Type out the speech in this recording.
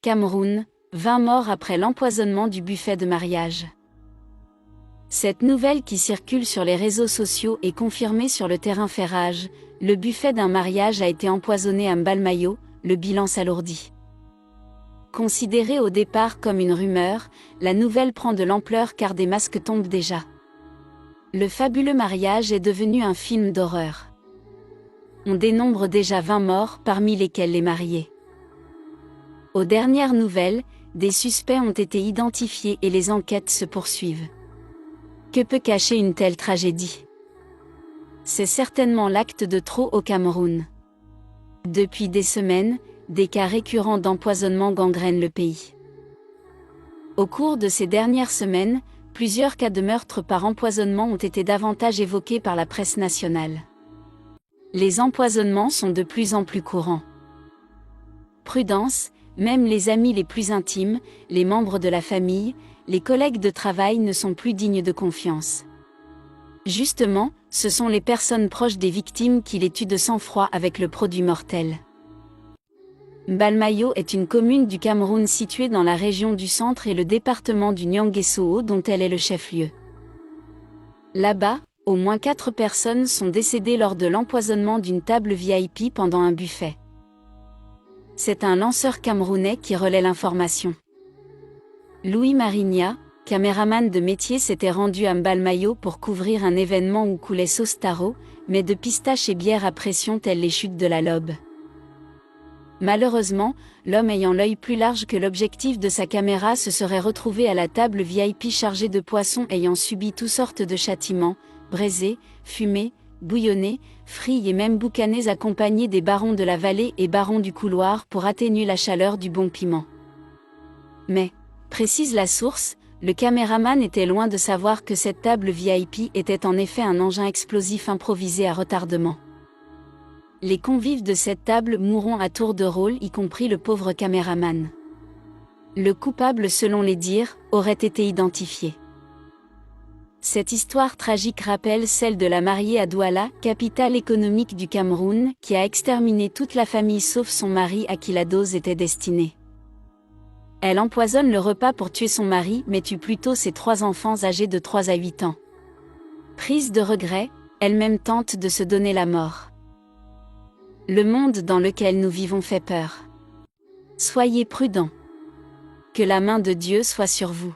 Cameroun, 20 morts après l'empoisonnement du buffet de mariage. Cette nouvelle qui circule sur les réseaux sociaux est confirmée sur le terrain fait rage. Le buffet d'un mariage a été empoisonné à Mbalmayo, le bilan s'alourdit. Considérée au départ comme une rumeur, la nouvelle prend de l'ampleur car des masques tombent déjà. Le fabuleux mariage est devenu un film d'horreur. On dénombre déjà 20 morts, parmi lesquels les mariés. Aux dernières nouvelles, des suspects ont été identifiés et les enquêtes se poursuivent. Que peut cacher une telle tragédie? C'est certainement l'acte de trop au Cameroun. Depuis des semaines, des cas récurrents d'empoisonnement gangrènent le pays. Au cours de ces dernières semaines, plusieurs cas de meurtre par empoisonnement ont été davantage évoqués par la presse nationale. Les empoisonnements sont de plus en plus courants. Prudence, même les amis les plus intimes, les membres de la famille, les collègues de travail ne sont plus dignes de confiance. Justement, ce sont les personnes proches des victimes qui les tuent de sang-froid avec le produit mortel. Mbalmayo est une commune du Cameroun située dans la région du centre et le département du Niangue-Soo dont elle est le chef-lieu. Là-bas, au moins 4 personnes sont décédées lors de l'empoisonnement d'une table VIP pendant un buffet. C'est un lanceur camerounais qui relaie l'information. Louis Marigna, caméraman de métier, s'était rendu à Mbalmayo pour couvrir un événement où coulait sauce taro, mais de pistaches et bières à pression telles les chutes de la Lobe. Malheureusement, l'homme ayant l'œil plus large que l'objectif de sa caméra se serait retrouvé à la table VIP chargée de poissons ayant subi toutes sortes de châtiments, braisés, fumés, bouillonnés, frits et même boucanés, accompagnés des barons de la vallée et barons du couloir pour atténuer la chaleur du bon piment. Mais, précise la source, le caméraman était loin de savoir que cette table VIP était en effet un engin explosif improvisé à retardement. Les convives de cette table mourront à tour de rôle, y compris le pauvre caméraman. Le coupable, selon les dires, aurait été identifié. Cette histoire tragique rappelle celle de la mariée à Douala, capitale économique du Cameroun, qui a exterminé toute la famille sauf son mari à qui la dose était destinée. Elle empoisonne le repas pour tuer son mari mais tue plutôt ses 3 enfants âgés de 3 à 8 ans. Prise de regret, elle-même tente de se donner la mort. Le monde dans lequel nous vivons fait peur. Soyez prudents. Que la main de Dieu soit sur vous.